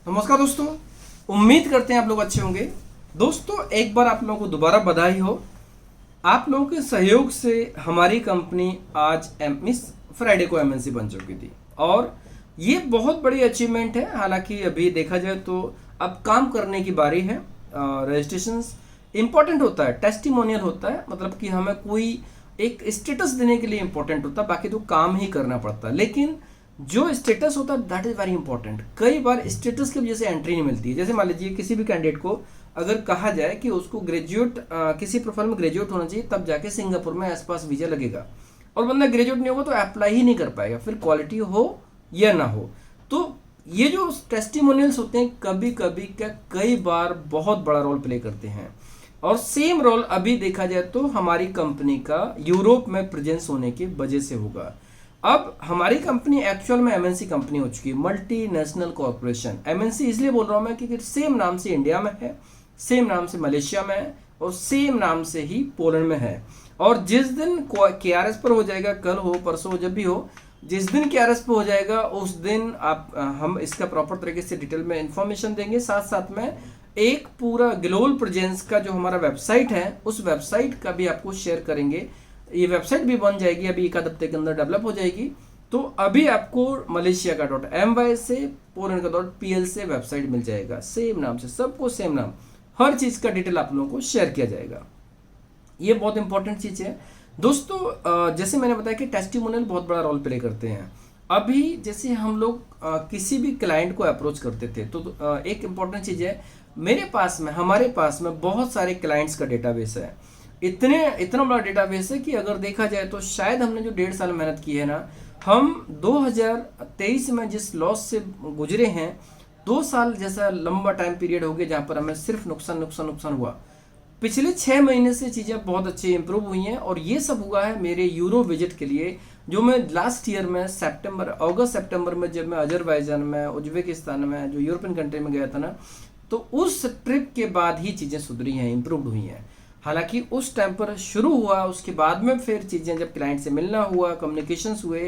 नमस्कार दोस्तों, उम्मीद करते हैं आप लोग अच्छे होंगे। दोस्तों, एक बार आप लोगों को दोबारा बधाई हो। आप लोगों के सहयोग से हमारी कंपनी आज इस फ्राइडे को एमएनसी बन चुकी थी और ये बहुत बड़ी अचीवमेंट है। हालांकि अभी देखा जाए तो अब काम करने की बारी है। रजिस्ट्रेशन इंपॉर्टेंट होता है, टेस्टिमोनियल होता है, मतलब कि हमें कोई एक स्टेटस देने के लिए इंपॉर्टेंट होता है, बाकी तो काम ही करना पड़ता है। लेकिन जो स्टेटस होता है दैट इज वेरी इंपॉर्टेंट। कई बार स्टेटस की वजह से एंट्री नहीं मिलती है। जैसे मान लीजिए किसी भी कैंडिडेट को अगर कहा जाए कि उसको ग्रेजुएट किसी प्रोफाइल में ग्रेजुएट होना चाहिए तब जाके सिंगापुर में आसपास वीजा लगेगा, और बंदा ग्रेजुएट नहीं होगा तो अप्लाई ही नहीं कर पाएगा, फिर क्वालिटी हो या ना हो। तो ये जो टेस्टिमोनियल्स होते हैं कभी कभी क्या कई बार बहुत बड़ा रोल प्ले करते हैं। और सेम रोल अभी देखा जाए तो हमारी कंपनी का यूरोप में प्रेजेंस होने की वजह से होगा। अब हमारी कंपनी एक्चुअल में एमएनसी कंपनी हो चुकी है, मल्टी नेशनल कॉर्पोरेशन। एमएनसी इसलिए बोल रहा हूं मैं क्योंकि सेम नाम से इंडिया में है, सेम नाम से मलेशिया में है और सेम नाम से ही पोलैंड में है। और जिस दिन केआरएस पर हो जाएगा, कल हो परसों हो, जब भी हो, जिस दिन केआरएस पर हो जाएगा उस दिन हम इसका प्रॉपर तरीके से डिटेल में इंफॉर्मेशन देंगे। साथ साथ में एक पूरा ग्लोबल प्रेजेंस का जो हमारा वेबसाइट है उस वेबसाइट का भी आपको शेयर करेंगे। ये वेबसाइट भी बन जाएगी, अभी एक आध हफ्ते के अंदर डेवलप हो जाएगी। तो अभी आपको मलेशिया का .my से, पोलैंड का .pl से वेबसाइट मिल जाएगा, सेम नाम से, सबको सेम नाम, हर चीज का डिटेल आप लोगों को शेयर किया जाएगा। ये बहुत इंपॉर्टेंट चीज है दोस्तों। जैसे मैंने बताया कि टेस्टिमोनियल बहुत बड़ा रोल प्ले करते हैं। अभी जैसे हम लोग किसी भी क्लाइंट को अप्रोच करते थे तो एक इंपॉर्टेंट चीज है, हमारे पास में बहुत सारे क्लाइंट्स का डेटाबेस है। इतना बड़ा डेटाबेस है कि अगर देखा जाए तो शायद हमने जो 1.5 साल मेहनत की है ना, हम 2023 में जिस लॉस से गुजरे हैं, 2 साल जैसा लंबा टाइम पीरियड हो गया जहां पर हमें सिर्फ नुकसान हुआ। पिछले 6 महीने से चीजें बहुत अच्छी इंप्रूव हुई हैं और ये सब हुआ है मेरे यूरो विजिट के लिए, जो मैं लास्ट ईयर में अगस्त सितंबर में जब मैं अजरबैजान में, उज्बेकिस्तान में, जो यूरोपियन कंट्री में गया था ना, तो उस ट्रिप के बाद ही चीजें सुधरी हैं, इंप्रूव हुई हैं। हालांकि उस टाइम पर शुरू हुआ, उसके बाद में फिर चीजें जब क्लाइंट से मिलना हुआ, कम्युनिकेशंस हुए,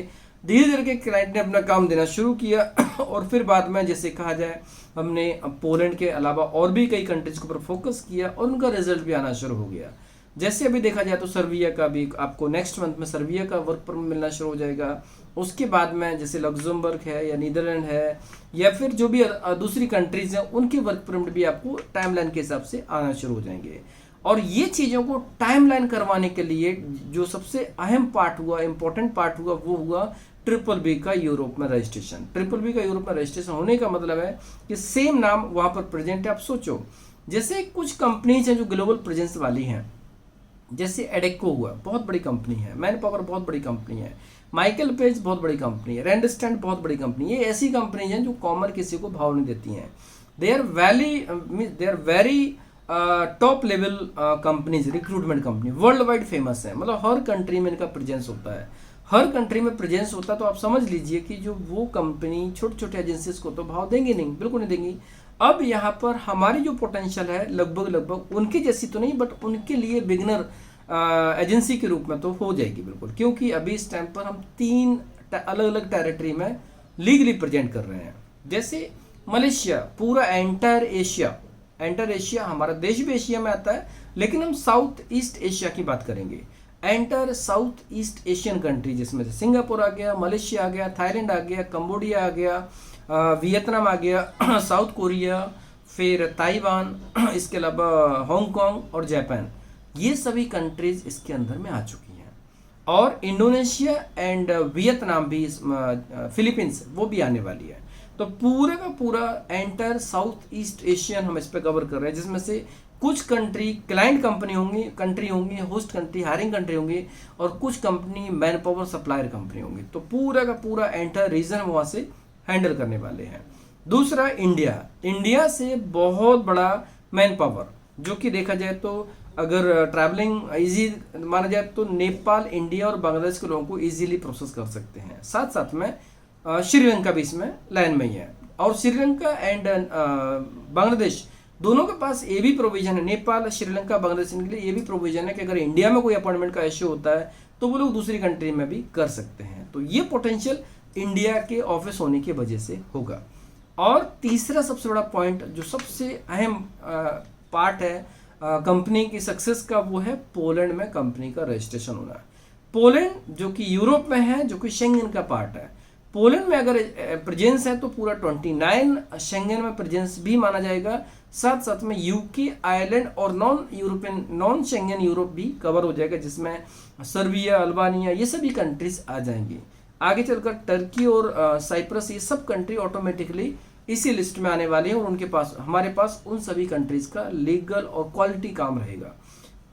धीरे धीरे के क्लाइंट ने अपना काम देना शुरू किया और फिर बाद में जैसे कहा जाए हमने पोलैंड के अलावा और भी कई कंट्रीज के ऊपर फोकस किया और उनका रिजल्ट भी आना शुरू हो गया। जैसे अभी देखा जाए तो सर्बिया का भी आपको नेक्स्ट मंथ में सर्बिया का वर्क परमिट मिलना शुरू हो जाएगा। उसके बाद में जैसे लग्जमबर्ग है या नीदरलैंड है या फिर जो भी दूसरी कंट्रीज हैं उनके वर्क परमिट भी आपको टाइमलाइन के हिसाब से आना शुरू हो जाएंगे। और ये चीज़ों को टाइमलाइन करवाने के लिए जो सबसे अहम पार्ट हुआ, इंपॉर्टेंट पार्ट हुआ, वो हुआ BBB का यूरोप में रजिस्ट्रेशन। BBB का यूरोप में रजिस्ट्रेशन होने का मतलब है कि सेम नाम वहां पर प्रेजेंट है। आप सोचो, जैसे कुछ कंपनीज हैं जो ग्लोबल प्रेजेंस वाली हैं, जैसे एडेको हुआ, बहुत बड़ी कंपनी है, मैन पावर बहुत बड़ी कंपनी है, माइकल पेज बहुत बड़ी कंपनी है, रैंडस्टैंड बहुत बड़ी कंपनी है। ये ऐसी कंपनीज हैं जो कॉमन किसी को भाव नहीं देती हैं। They are very top level companies, recruitment company, world wide famous है, मतलब हर कंट्री में इनका प्रेजेंस होता है। हर कंट्री में प्रेजेंस होता है तो आप समझ लीजिए कि जो वो कंपनी छोटे छोटे एजेंसीज को तो भाव देंगी नहीं, बिल्कुल नहीं देंगी। अब यहाँ पर हमारी जो पोटेंशियल है लगभग उनकी जैसी तो नहीं, बट उनके लिए बिगनर एजेंसी के रूप में तो हो जाएगी बिल्कुल, क्योंकि अभी इस टाइम पर हम 3 अलग अलग टेरिटरी में लीगली प्रेजेंट कर रहे हैं। जैसे मलेशिया, पूरा एंटायर एशिया, हमारा देश भी एशिया में आता है, लेकिन हम साउथ ईस्ट एशिया की बात करेंगे। Entire south east Asian country, जिसमें से सिंगापुर आ गया, मलेशिया आ गया, थाईलैंड आ गया, कंबोडिया आ गया, वियतनाम आ गया, साउथ कोरिया, फिर ताइवान, इसके अलावा हांगकांग और जापान, ये सभी कंट्रीज इसके अंदर में आ चुकी हैं। और इंडोनेशिया एंड वियतनाम भी, फिलीपींस, वो भी आने वाली है। तो पूरे का पूरा एंटायर साउथ ईस्ट एशियन हम इस पे कवर कर रहे हैं, जिसमें से कुछ कंट्री क्लाइंट कंपनी होंगी, होस्ट कंट्री, हायरिंग कंट्री होंगी, और कुछ company man power supplier company होंगी। तो पूरा का पूरा एंटायर रीजन वहां से हैंडल करने वाले हैं। दूसरा इंडिया से बहुत बड़ा मैन पावर, जो कि देखा जाए तो अगर ट्रैवलिंग इजी माना जाए तो नेपाल, इंडिया और बांग्लादेश के लोगों को इजीली प्रोसेस कर सकते हैं। साथ साथ में श्रीलंका भी इसमें लाइन में ही है, और श्रीलंका एंड बांग्लादेश दोनों के पास ये भी प्रोविजन है, नेपाल, श्रीलंका, बांग्लादेश के लिए ये भी प्रोविजन है कि अगर इंडिया में कोई अपॉइंटमेंट का इश्यू होता है तो वो लोग दूसरी कंट्री में भी कर सकते हैं। तो ये पोटेंशियल इंडिया के ऑफिस होने की वजह से होगा। और तीसरा सबसे बड़ा पॉइंट जो सबसे अहम पार्ट है कंपनी की सक्सेस का, वो है पोलैंड में कंपनी का रजिस्ट्रेशन होना। पोलैंड जो कि यूरोप में है, जो कि शेंगन का पार्ट है, पोलैंड में अगर प्रेजेंस है तो पूरा 29 शेंगन में प्रेजेंस भी माना जाएगा। साथ साथ में यूके, आयरलैंड और नॉन शेंगन यूरोप भी कवर हो जाएगा, जिसमें सर्बिया, अल्बानिया ये सभी कंट्रीज आ जाएंगी। आगे चलकर टर्की और साइप्रस ये सब कंट्री ऑटोमेटिकली इसी लिस्ट में आने वाली है, और उनके पास, हमारे पास उन सभी कंट्रीज का लीगल और क्वालिटी काम रहेगा।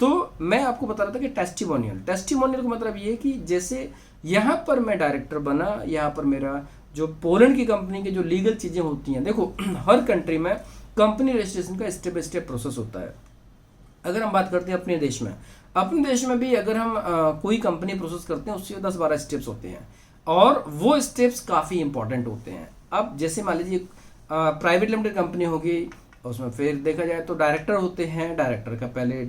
तो मैं आपको बता रहा था कि टेस्टिमोनियल का मतलब ये है कि जैसे यहाँ पर मैं डायरेक्टर बना, यहाँ पर मेरा जो पोलैंड की कंपनी की जो लीगल चीज़ें होती हैं, देखो हर कंट्री में कंपनी रजिस्ट्रेशन का स्टेप बाय स्टेप प्रोसेस होता है। अगर हम बात करते हैं अपने देश में भी अगर हम कोई कंपनी प्रोसेस करते हैं, उससे 10-12 स्टेप्स होते हैं, और वो स्टेप्स काफ़ी इंपॉर्टेंट होते हैं। अब जैसे मान लीजिए प्राइवेट लिमिटेड कंपनी होगी, उसमें फिर देखा जाए तो डायरेक्टर होते हैं, डायरेक्टर का पहले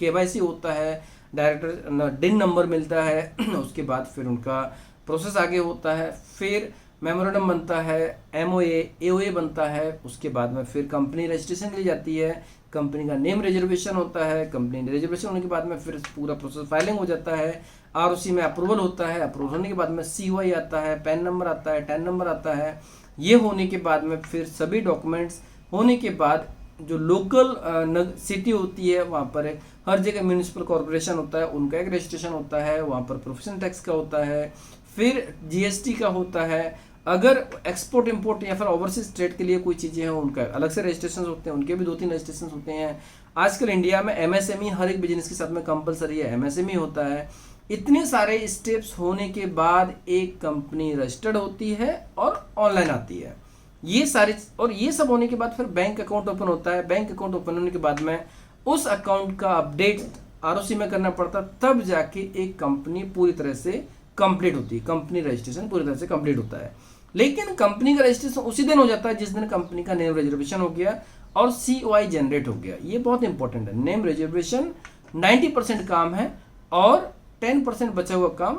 KYC होता है, डायरेक्टर डिन नंबर मिलता है, उसके बाद फिर उनका प्रोसेस आगे होता है, फिर मेमोरेंडम बनता है, MOA, AOA बनता है, उसके बाद में फिर कंपनी रजिस्ट्रेशन ली जाती है, कंपनी का नेम रिजर्वेशन होता है, कंपनी रिजर्वेशन होने के बाद में फिर पूरा प्रोसेस फाइलिंग हो जाता है, ROC में अप्रूवल होता है, अप्रूवल होने के बाद में COI आता है, पैन नंबर आता है, टैन नंबर आता है। ये होने के बाद में फिर सभी डॉक्यूमेंट्स होने के बाद जो लोकल सिटी होती है, वहाँ पर हर जगह म्यूनिसिपल कॉर्पोरेशन होता है, उनका एक रजिस्ट्रेशन होता है, वहाँ पर प्रोफेशनल टैक्स का होता है, फिर GST का होता है। अगर एक्सपोर्ट इंपोर्ट या फिर ओवरसीज ट्रेड के लिए कोई चीज़ें हैं, उनका अलग से रजिस्ट्रेशन होते हैं, उनके भी 2-3 रजिस्ट्रेशन होते हैं। आजकल इंडिया में MSME हर एक बिजनेस के साथ में कंपलसरी है, MSME होता है। इतने सारे स्टेप्स होने के बाद एक कंपनी रजिस्टर्ड होती है और ऑनलाइन आती है। ये सारे, और ये सब होने के बाद फिर बैंक अकाउंट ओपन होता है। बैंक अकाउंट ओपन होने के बाद में उस अकाउंट का अपडेट ROC में करना पड़ता है, तब जाके एक कंपनी पूरी तरह से कंप्लीट होती है, कंपनी रजिस्ट्रेशन पूरी तरह से कंप्लीट होता है। लेकिन कंपनी का रजिस्ट्रेशन उसी दिन हो जाता है जिस दिन कंपनी का नेम रिजर्वेशन हो गया और COI जनरेट हो गया। ये बहुत इंपॉर्टेंट है। नेम रिजर्वेशन 90% काम है और 10% बचा हुआ काम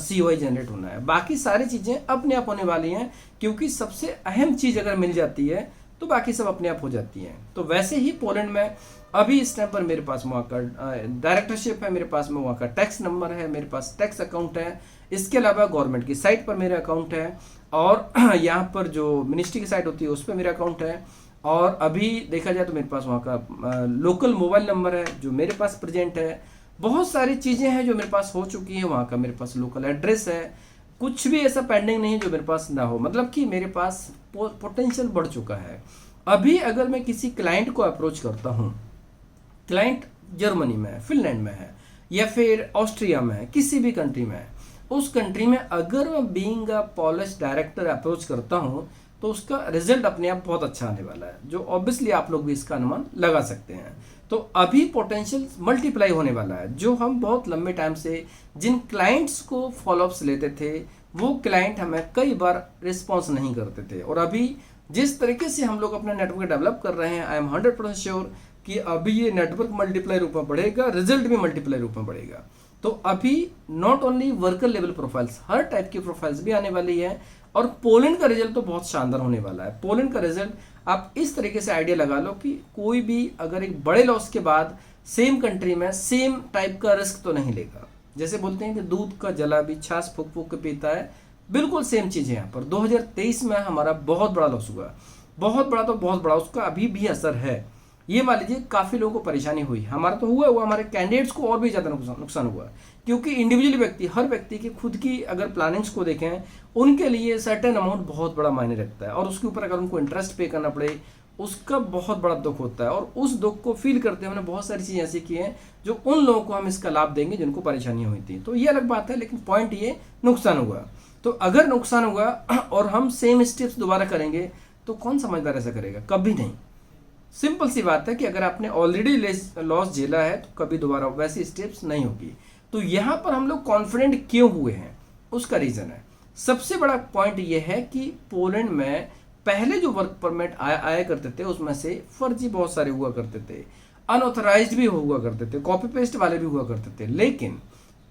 COI जनरेट होना है। बाकी सारी चीज़ें अपने आप होने वाली हैं, क्योंकि सबसे अहम चीज़ अगर मिल जाती है तो बाकी सब अपने आप हो जाती हैं। तो वैसे ही पोलैंड में अभी इस टाइम पर मेरे पास वहाँ का डायरेक्टरशिप है, मेरे पास में वहाँ का टैक्स नंबर है, मेरे पास टैक्स अकाउंट है, इसके अलावा गवर्नमेंट की साइट पर मेरा अकाउंट है, और यहाँ पर जो मिनिस्ट्री की साइट होती है उस पर मेरा अकाउंट है, और अभी देखा जाए तो मेरे पास वहाँ का लोकल मोबाइल नंबर है जो मेरे पास प्रेजेंट है। बहुत सारी चीज़ें हैं जो मेरे पास हो चुकी हैं, वहाँ का मेरे पास लोकल एड्रेस है, कुछ भी ऐसा पेंडिंग नहीं है जो मेरे पास ना हो, मतलब कि मेरे पास पोटेंशियल बढ़ चुका है। अभी अगर मैं किसी क्लाइंट को अप्रोच करता हूँ, क्लाइंट जर्मनी में है, फिनलैंड में है, या फिर ऑस्ट्रिया में है, किसी भी कंट्री में है, उस कंट्री में अगर मैं being a polish director approach करता हूँ तो उसका रिजल्ट अपने आप बहुत अच्छा आने वाला है, जो ऑब्वियसली आप लोग भी इसका अनुमान लगा सकते हैं। तो अभी पोटेंशियल मल्टीप्लाई होने वाला है। जो हम बहुत लंबे टाइम से जिन क्लाइंट्स को फॉलोअप्स लेते थे, वो क्लाइंट हमें कई बार रिस्पॉन्स नहीं करते थे, और अभी जिस तरीके से हम लोग अपना नेटवर्क डेवलप कर रहे हैं, आई एम 100% श्योर कि अभी ये नेटवर्क मल्टीप्लाई रूप में बढ़ेगा, रिजल्ट भी मल्टीप्लाई रूप में बढ़ेगा। तो अभी not only worker level profiles, her type की प्रोफाइल्स भी आने वाली है, और पोलैंड का रिजल्ट तो बहुत शानदार होने वाला है। पोलैंड का रिजल्ट आप इस तरीके से आइडिया लगा लो कि कोई भी अगर एक बड़े लॉस के बाद सेम कंट्री में सेम टाइप का रिस्क तो नहीं लेगा। जैसे बोलते हैं कि दूध का जला भी छाछ फूक फूक के पीता है, बिल्कुल सेम चीज़ है यहाँ पर। 2023 में हमारा बहुत बड़ा लॉस हुआ, बहुत बड़ा, तो बहुत बड़ा, उसका अभी भी असर है। ये मान लीजिए काफ़ी लोगों को परेशानी हुई, हमारा तो हुआ, हमारे कैंडिडेट्स को और भी ज़्यादा नुकसान हुआ, क्योंकि इंडिविजुअल व्यक्ति, हर व्यक्ति की खुद की अगर प्लानिंग्स को देखें, उनके लिए सर्टेन अमाउंट बहुत बड़ा मायने रखता है, और उसके ऊपर अगर उनको इंटरेस्ट पे करना पड़े, उसका बहुत बड़ा दुख होता है। और उस दुख को फील करते हुए हमने बहुत सारी चीज़ें ऐसी की हैं जो उन लोगों को हम इसका लाभ देंगे जिनको परेशानियाँ हुई थी। तो ये अलग बात है, लेकिन पॉइंट ये नुकसान हुआ। तो अगर नुकसान हुआ और हम सेम स्टेप्स दोबारा करेंगे तो कौन समझदार ऐसा करेगा? कभी नहीं। सिंपल सी बात है कि अगर आपने ऑलरेडी लॉस झेला है तो कभी दोबारा वैसी स्टेप्स नहीं होगी। तो यहाँ पर हम लोग कॉन्फिडेंट क्यों हुए हैं, उसका रीज़न है, सबसे बड़ा पॉइंट ये है कि पोलैंड में पहले जो वर्क परमिट आया करते थे उसमें से फर्जी बहुत सारे हुआ करते थे, अनऑथराइज्ड भी हुआ करते थे, कॉपी पेस्ट वाले भी हुआ करते थे। लेकिन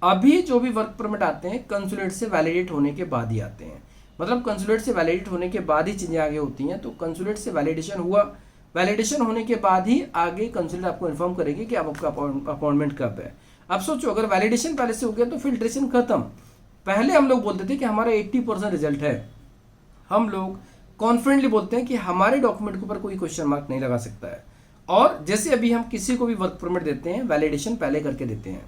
अभी जो भी वर्क परमिट आते हैं कंसुलेट से वैलिडेट होने के बाद ही आते हैं। मतलब कंसुलेट से वैलिडेट होने के बाद ही चीज़ें आगे होती हैं। तो कंसुलेट से वैलिडेशन हुआ, वैलिडेशन होने के बाद ही आगे कंसुलेट आपको इन्फॉर्म करेगी कि अब आपका अपॉइंटमेंट कब है। अब सोचो अगर वैलिडेशन पहले से हो गया तो फिल्ट्रेशन खत्म। पहले हम लोग बोलते थे कि हमारा 80% रिजल्ट है, हम लोग कॉन्फिडेंटली बोलते हैं कि हमारे डॉक्यूमेंट के ऊपर कोई क्वेश्चन मार्क नहीं लगा सकता है। और जैसे अभी हम किसी को भी वर्क परमिट देते हैं वैलिडेशन पहले करके देते हैं।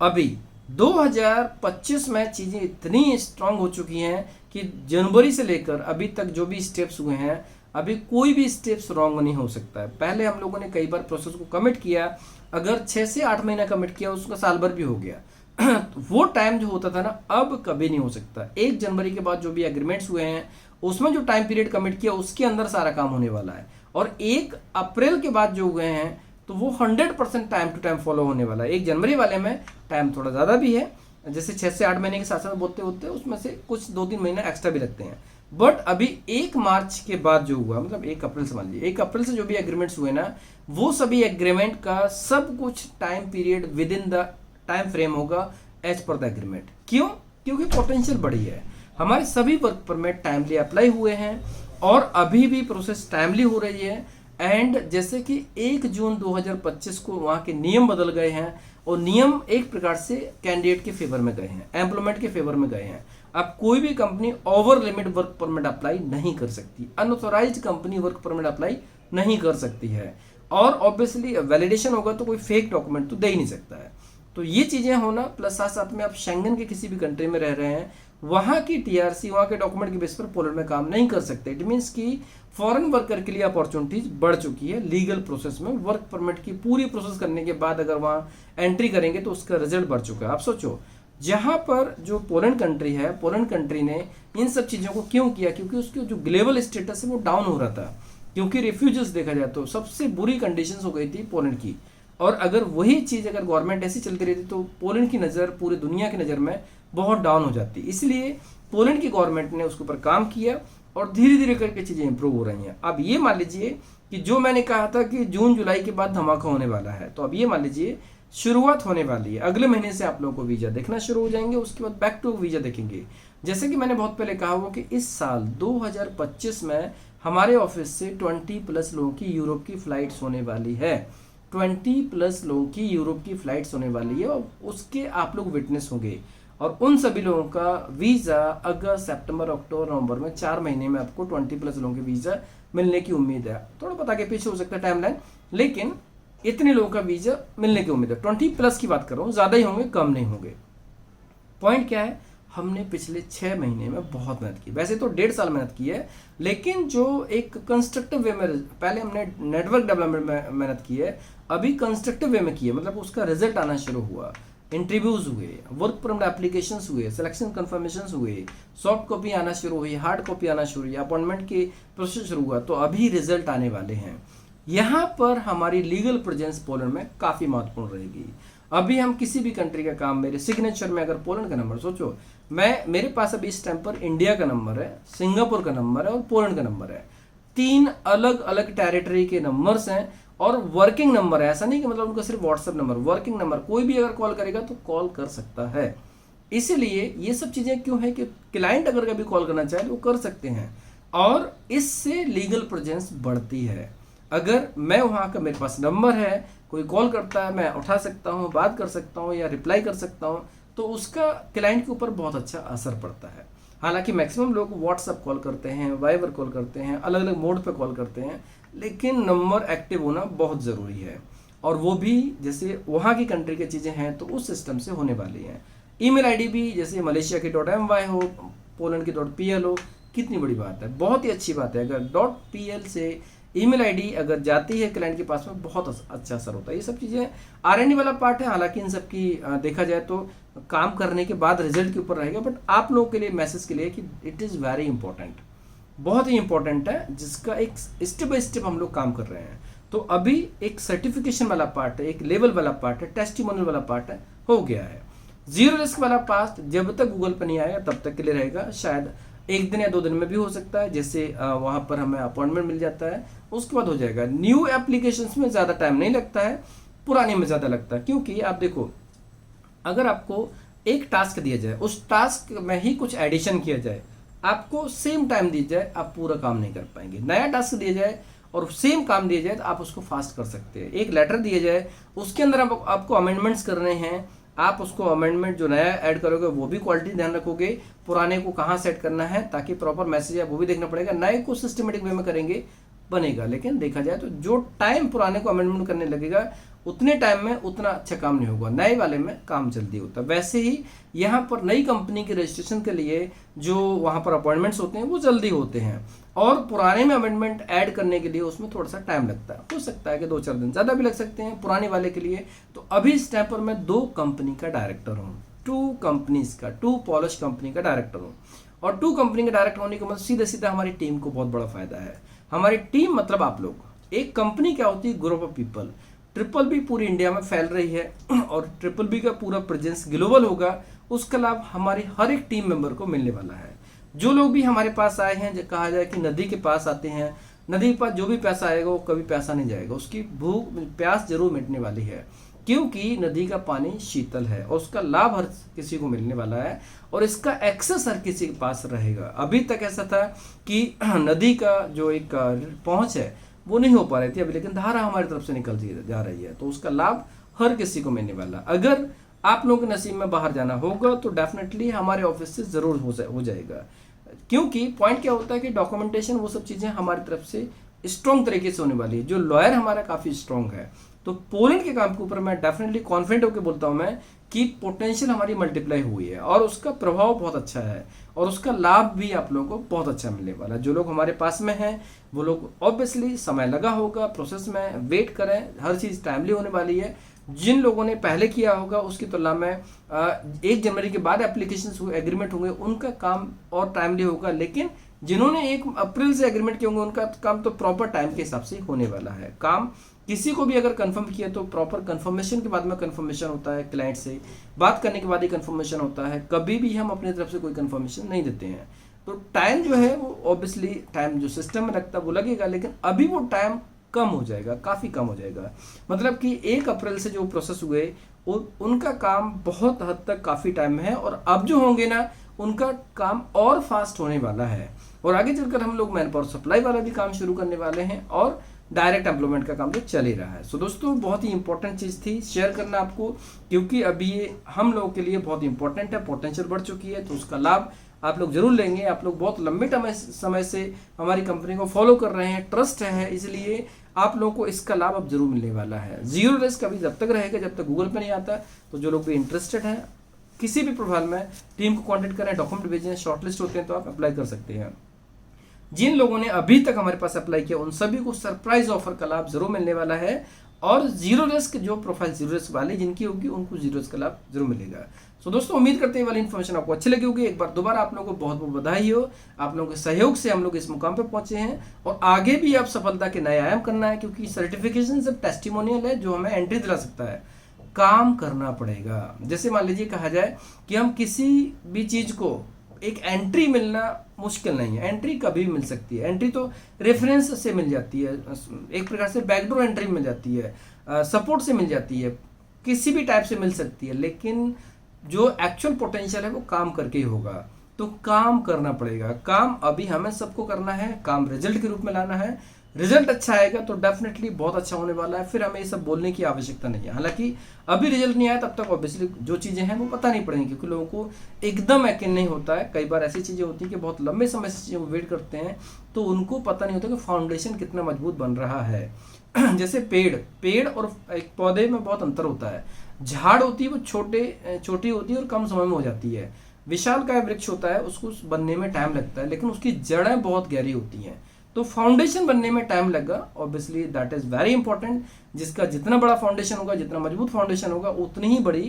अभी 2025 में चीज़ें इतनी स्ट्रांग हो चुकी हैं कि जनवरी से लेकर अभी तक जो भी स्टेप्स हुए हैं, अभी कोई भी स्टेप्स रॉन्ग नहीं हो सकता है। पहले हम लोगों ने कई बार प्रोसेस को कमिट किया, अगर 6 से 8 महीना कमिट किया उसका साल भर भी हो गया तो वो टाइम जो होता था ना, अब कभी नहीं हो सकता। 1 जनवरी के बाद जो भी एग्रीमेंट्स हुए हैं उसमें जो टाइम पीरियड कमिट किया उसके अंदर सारा काम होने वाला है। और 1 अप्रैल के बाद जो हुए हैं तो वो 100% टाइम टू टाइम फॉलो होने वाला है। 1 जनवरी वाले में टाइम थोड़ा ज़्यादा भी है, जैसे 6 से 8 महीने के साथ साथ बोलते होते हैं उसमें से कुछ 2-3 महीने एक्स्ट्रा भी लगते हैं। बट अभी 1 मार्च के बाद जो हुआ, मतलब 1 अप्रैल से मान लीजिए, 1 अप्रैल से जो भी एग्रीमेंट्स हुए ना, वो सभी एग्रीमेंट का सब कुछ time period with in the time frame होगा एज पर द एग्रीमेंट। क्यों? क्योंकि पोटेंशियल बड़ी है। हमारे सभी वर्क परमिट टाइमली अप्लाई हुए हैं और अभी भी प्रोसेस टाइमली हो रही है। एंड जैसे कि 1 जून 2025 को वहाँ के नियम बदल गए हैं और नियम एक प्रकार से कैंडिडेट के फेवर में गए हैं, एम्प्लॉयमेंट के फेवर में गए हैं। अब कोई भी company over limit work permit apply नहीं कर सकती, unauthorised company work permit apply नहीं कर सकती है। और ऑब्वियसली वैलिडेशन होगा तो कोई फेक डॉक्यूमेंट तो दे ही नहीं सकता है। तो ये चीज़ें होना, प्लस साथ साथ में आप शेंगन के किसी भी कंट्री में रह रहे हैं, वहाँ की टीआरसी, वहाँ के डॉक्यूमेंट के बेस पर पोलैंड में काम नहीं कर सकते। इट मीन्स कि फॉरेन वर्कर के लिए अपॉर्चुनिटीज बढ़ चुकी है लीगल प्रोसेस में। वर्क परमिट की पूरी प्रोसेस करने के बाद अगर वहाँ एंट्री करेंगे तो उसका रिजल्ट बढ़ चुका है। आप सोचो, जहाँ पर जो पोलैंड कंट्री है, पोलैंड कंट्री ने इन सब चीज़ों को क्यों किया? क्योंकि उसकी जो ग्लोबल स्टेटस है वो डाउन हो रहा था, क्योंकि रिफ्यूजीज देखा जाए तो सबसे बुरी कंडीशंस हो गई थी पोलैंड की। और अगर वही चीज़ अगर गवर्नमेंट ऐसी चलती रहती तो पोलैंड की नज़र पूरी दुनिया की नज़र में बहुत डाउन हो जाती। इसलिए पोलैंड की गवर्नमेंट ने उसके ऊपर काम किया और धीरे धीरे करके चीज़ें इंप्रूव हो रही हैं। अब ये मान लीजिए कि जो मैंने कहा था कि जून जुलाई के बाद धमाका होने वाला है, तो अब ये मान लीजिए शुरुआत होने वाली है। अगले महीने से आप लोगों को वीज़ा देखना शुरू हो जाएंगे, उसके बाद बैक टू वीज़ा देखेंगे। जैसे कि मैंने बहुत पहले कहा हुआ कि इस साल 2025 में हमारे ऑफिस से 20+ लोगों की यूरोप की फ्लाइट्स होने वाली है। 20+ लोगों की यूरोप की फ्लाइट्स होने वाली है और उसके आप लोग विटनेस होंगे। और उन सभी लोगों का वीज़ा अगस्त, सितंबर, अक्टूबर, नवंबर में 4 महीने में आपको 20+ लोगों के वीज़ा मिलने की उम्मीद है। थोड़ा पता के पीछे हो सकता है टाइमलाइन, लेकिन इतने लोगों का वीज़ा मिलने की उम्मीद है। 20+ की बात कर रहा हूँ, ज़्यादा ही होंगे, कम नहीं होंगे। पॉइंट क्या है, हमने पिछले 6 महीने में बहुत मेहनत की। वैसे तो 1.5 साल मेहनत की है, लेकिन जो एक कंस्ट्रक्टिव वे में, पहले हमने नेटवर्क डेवलपमेंट में मेहनत की है, अभी कंस्ट्रक्टिव वे में की है, मतलब उसका रिजल्ट आना शुरू हुआ। इंटरव्यूज हुए, वर्क परमिट एप्लीकेशंस हुए, सिलेक्शन कंफर्मेशंस हुए, सॉफ्ट कॉपी आना शुरू हुई, हार्ड कॉपी आना शुरू हुई, अपॉइंटमेंट के प्रोसेस शुरू हुआ। तो अभी रिजल्ट आने वाले हैं। यहाँ पर हमारी लीगल प्रेजेंस पोलैंड में काफ़ी महत्वपूर्ण रहेगी। अभी हम किसी भी कंट्री का काम, मेरे सिग्नेचर में अगर पोलैंड का नंबर, सोचो मेरे पास अभी इस टाइम पर इंडिया का नंबर है, सिंगापुर का नंबर है और पोलैंड का नंबर है। 3 अलग अलग टेरिटरी के नंबर्स हैं और वर्किंग नंबर है। ऐसा नहीं कि मतलब उनका सिर्फ व्हाट्सएप नंबर, वर्किंग नंबर, कोई भी अगर कॉल करेगा तो कॉल कर सकता है। इसीलिए ये सब चीज़ें क्यों है कि क्लाइंट अगर कभी कॉल करना चाहे तो वो कर सकते हैं और इससे लीगल प्रेजेंस बढ़ती है। अगर मैं वहाँ का, मेरे पास नंबर है, कोई कॉल करता है, मैं उठा सकता हूँ, बात कर सकता हूँ या रिप्लाई कर सकता हूँ, तो उसका क्लाइंट के ऊपर बहुत अच्छा असर पड़ता है। हालांकि मैक्सिमम लोग व्हाट्सएप कॉल करते हैं, वाइबर कॉल करते हैं, अलग अलग मोड पे कॉल करते हैं, लेकिन नंबर एक्टिव होना बहुत ज़रूरी है। और वो भी जैसे वहाँ की कंट्री की चीज़ें हैं तो उस सिस्टम से होने वाली हैं। ईमेल आईडी भी जैसे मलेशिया की .my हो, पोलैंड की .pl हो, कितनी बड़ी बात है, बहुत ही अच्छी बात है। अगर .pl से ईमेल आईडी अगर जाती है क्लाइंट के पास में, बहुत अच्छा असर होता है। ये सब चीज़ें R&D वाला पार्ट है, हालांकि इन सब की देखा जाए तो काम करने के बाद रिजल्ट के ऊपर रहेगा। बट आप लोगों के लिए मैसेज के लिए कि इट इज़ वेरी इंपॉर्टेंट, बहुत ही इंपॉर्टेंट है, जिसका एक स्टेप बाय स्टेप हम लोग काम कर रहे हैं। तो अभी एक सर्टिफिकेशन वाला पार्ट है, एक लेवल वाला पार्ट है, टेस्टिमोनियल वाला पार्ट है, हो गया है। जीरो रिस्क वाला पार्ट जब तक गूगल पर नहीं आएगा तब तक के लिए रहेगा। शायद 1 दिन या 2 दिन में भी हो सकता है, जैसे वहाँ पर हमें अपॉइंटमेंट मिल जाता है उसके बाद हो जाएगा। न्यू एप्लीकेशंस में ज़्यादा टाइम नहीं लगता है, पुराने में ज़्यादा लगता है। क्योंकि आप देखो, अगर आपको एक टास्क दिया जाए, उस टास्क में ही कुछ एडिशन किया जाए, आपको सेम टाइम दी जाए आप पूरा काम नहीं कर पाएंगे। नया टास्क दिया जाए और सेम काम दिया जाए तो आप उसको फास्ट कर सकते हैं। एक लेटर दिया जाए, उसके अंदर आपको अमेंडमेंट्स करने हैं, आप उसको अमेंडमेंट जो नया ऐड करोगे वो भी क्वालिटी ध्यान रखोगे, पुराने को कहाँ सेट करना है ताकि प्रॉपर मैसेज है वो भी देखना पड़ेगा। नए को सिस्टमेटिक वे में करेंगे बनेगा, लेकिन देखा जाए तो जो टाइम पुराने को अमेंडमेंट करने लगेगा उतने टाइम में उतना अच्छा काम नहीं होगा, नए वाले में काम जल्दी होता है। वैसे ही यहाँ पर नई कंपनी के रजिस्ट्रेशन के लिए जो वहाँ पर अपॉइंटमेंट्स होते हैं वो जल्दी होते हैं, और पुराने में अमेंडमेंट ऐड करने के लिए उसमें थोड़ा सा टाइम लगता है। हो सकता है कि 2-4 दिन ज़्यादा भी लग सकते हैं पुराने वाले के लिए। तो अभी इस टाइम पर मैं 2 कंपनी का डायरेक्टर हूँ, 2 कंपनीज का, 2 पॉलिश कंपनी का डायरेक्टर हूँ। और 2 कंपनी का डायरेक्टर होने के मतलब सीधे सीधा हमारी टीम को बहुत बड़ा फायदा है। हमारी टीम मतलब आप लोग। एक कंपनी क्या होती है? Group of people. Triple B पूरी इंडिया में फैल रही है और ट्रिपल बी का पूरा प्रेजेंस ग्लोबल होगा, उसका लाभ हमारी हर एक टीम मेंबर को मिलने वाला है। जो लोग भी हमारे पास आए हैं, कहा जाए कि नदी के पास आते हैं, नदी के पास जो भी पैसा आएगा वो कभी पैसा नहीं जाएगा, उसकी भूख प्यास जरूर मिटने वाली है, क्योंकि नदी का पानी शीतल है और उसका लाभ हर किसी को मिलने वाला है और इसका एक्सेस हर किसी के पास रहेगा। अभी तक ऐसा था कि नदी का जो एक पहुंच है वो नहीं हो पा रही थी अभी, लेकिन धारा हमारी तरफ से निकलती जा रही है, तो उसका लाभ हर किसी को मिलने वाला। अगर आप लोगों के नसीब में बाहर जाना होगा तो डेफिनेटली हमारे ऑफिस से जरूर हो जाएगा, क्योंकि पॉइंट क्या होता है कि डॉक्यूमेंटेशन वो सब चीजें हमारी तरफ से स्ट्रॉन्ग तरीके से होने वाली है। जो लॉयर हमारा काफी स्ट्रॉन्ग है, तो पोलैंड के काम के ऊपर मैं डेफिनेटली कॉन्फिडेंट होकर बोलता हूं मैं कि पोटेंशियल हमारी मल्टीप्लाई हुई है और उसका प्रभाव बहुत अच्छा है और उसका लाभ भी आप लोगों को बहुत अच्छा मिलने वाला है। जो लोग हमारे पास में हैं वो लोग ऑब्वियसली समय लगा होगा प्रोसेस में, वेट करें, हर चीज़ टाइमली होने वाली है। जिन लोगों ने पहले किया होगा उसकी तुलना में 1 जनवरी के बाद एप्लीकेशन एग्रीमेंट होंगे उनका काम और टाइमली होगा, लेकिन जिन्होंने 1 अप्रैल से एग्रीमेंट किए होंगे उनका काम तो प्रॉपर टाइम के हिसाब से होने वाला है। काम किसी को भी अगर कंफर्म किया तो प्रॉपर कंफर्मेशन के बाद में कंफर्मेशन होता है, क्लाइंट से बात करने के बाद ही कंफर्मेशन होता है, कभी भी हम अपनी तरफ से कोई कंफर्मेशन नहीं देते हैं। तो टाइम जो है वो ऑब्वियसली टाइम जो सिस्टम में लगता है वो लगेगा, लेकिन अभी वो टाइम कम हो जाएगा, काफ़ी कम हो जाएगा। मतलब कि 1 अप्रैल से जो प्रोसेस हुए उनका काम बहुत हद तक काफ़ी टाइम है और अब जो होंगे ना उनका काम और फास्ट होने वाला है और आगे चलकर हम लोग मैन पावर सप्लाई वाला भी काम शुरू करने वाले हैं और डायरेक्ट एम्प्लॉयमेंट का काम तो चल ही रहा है। सो दोस्तों बहुत ही इंपॉर्टेंट चीज़ थी शेयर करना आपको, क्योंकि अभी ये हम लोगों के लिए बहुत इंपॉर्टेंट है, पोटेंशियल बढ़ चुकी है, तो उसका लाभ आप लोग जरूर लेंगे। आप लोग बहुत लंबे समय से हमारी कंपनी को फॉलो कर रहे हैं, ट्रस्ट है, इसलिए आप लोगों को इसका लाभ अब जरूर मिलने वाला है। जीरो रिस्क अभी जब तक रहेगा जब तक गूगल पे नहीं आता। तो जो लोग भी इंटरेस्टेड हैं किसी भी प्रोफाइल में टीम को कांटेक्ट करें, डॉक्यूमेंट भेजें, शॉर्टलिस्ट होते हैं तो आप अप्लाई कर सकते हैं। जिन लोगों ने अभी तक हमारे पास अप्लाई किया उन सभी को सरप्राइज ऑफर का लाभ जरूर मिलने वाला है और जीरो रिस्क जो प्रोफाइल जीरो रिस्क वाले जिनकी होगी उनको जीरो रिस्क का लाभ जरूर मिलेगा। सो दोस्तों उम्मीद करते हैं वाली इन्फॉर्मेशन आपको अच्छी लगी होगी। एक बार दोबारा आप लोगों को बहुत बहुत बधाई हो, आप लोगों के सहयोग से हम लोग इस मुकाम पे पहुंचे हैं और आगे भी आप सफलता के नए आयाम करना है, क्योंकि सर्टिफिकेशन सिर्फ टेस्टिमोनियल है जो हमें एंट्री दिला सकता है, काम करना पड़ेगा। जैसे मान लीजिए कहा जाए कि हम किसी भी चीज को एक एंट्री मिलना मुश्किल नहीं है, एंट्री कभी भी मिल सकती है। एंट्री तो रेफरेंस से मिल जाती है, एक प्रकार से बैकडोर एंट्री मिल जाती है, सपोर्ट से मिल जाती है, किसी भी टाइप से मिल सकती है, लेकिन जो एक्चुअल पोटेंशियल है वो काम करके ही होगा। तो काम करना पड़ेगा, काम अभी हमें सबको करना है, काम रिजल्ट के रूप में लाना है। रिजल्ट अच्छा आएगा तो डेफिनेटली बहुत अच्छा होने वाला है, फिर हमें ये सब बोलने की आवश्यकता नहीं है। हालांकि अभी रिजल्ट नहीं आया तब तक ऑब्वियसली जो चीज़ें हैं वो पता नहीं पड़ेंगी, क्योंकि लोगों को एकदम यकीन नहीं होता है। कई बार ऐसी चीज़ें होती हैं कि बहुत लंबे समय से चीज़ें वेट करते हैं तो उनको पता नहीं होता कि फाउंडेशन कितना मजबूत बन रहा है। जैसे पेड़ और एक पौधे में बहुत अंतर होता है। झाड़ होती है वो छोटी होती है और कम समय में हो जाती है। विशाल का वृक्ष होता है उसको बनने में टाइम लगता है, लेकिन उसकी जड़ें बहुत गहरी होती हैं। तो फाउंडेशन बनने में टाइम लगा, obviously that is very important. जिसका जितना बड़ा फाउंडेशन होगा, जितना मजबूत फाउंडेशन होगा, उतनी ही बड़ी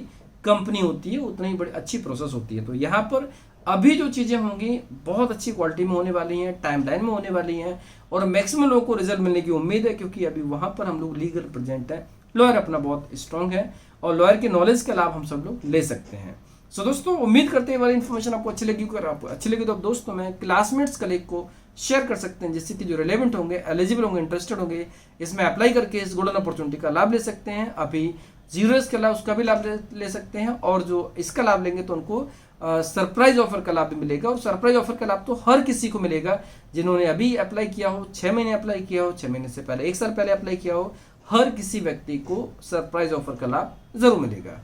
कंपनी होती है, उतनी ही बड़ी अच्छी प्रोसेस होती है। तो यहाँ पर अभी जो चीज़ें होंगी बहुत अच्छी क्वालिटी में होने वाली हैं, टाइमलाइन में होने वाली हैं और मैक्सिमम लोगों को रिजल्ट मिलने की उम्मीद है, क्योंकि अभी वहाँ पर हम लोग लीगल रिप्रेजेंट हैं, लॉयर अपना बहुत स्ट्रांग है और लॉयर के नॉलेज का लाभ हम सब लोग ले सकते हैं। सो दोस्तों उम्मीद करते हैं वाली इन्फॉर्मेशन आपको अच्छी लगी। अगर आपको अच्छी लगी तो आप दोस्तों में क्लासमेट्स कलीग को शेयर कर सकते हैं, जिससे कि जो रिलेवेंट होंगे, एलिजिबल होंगे, इंटरेस्टेड होंगे, इसमें अप्लाई करके इस गोल्डन अपॉर्चुनिटी का लाभ ले सकते हैं। अभी जीरो इसके लाभ उसका भी लाभ ले सकते हैं और जो इसका लाभ लेंगे तो उनको सरप्राइज ऑफर का लाभ भी मिलेगा। और सरप्राइज ऑफर का लाभ तो हर किसी को मिलेगा, जिन्होंने अभी अप्लाई किया हो, 6 महीने अप्लाई किया हो, 6 महीने से पहले, 1 साल पहले अप्लाई किया हो, हर किसी व्यक्ति को सरप्राइज ऑफर का लाभ जरूर मिलेगा।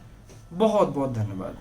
बहुत बहुत धन्यवाद।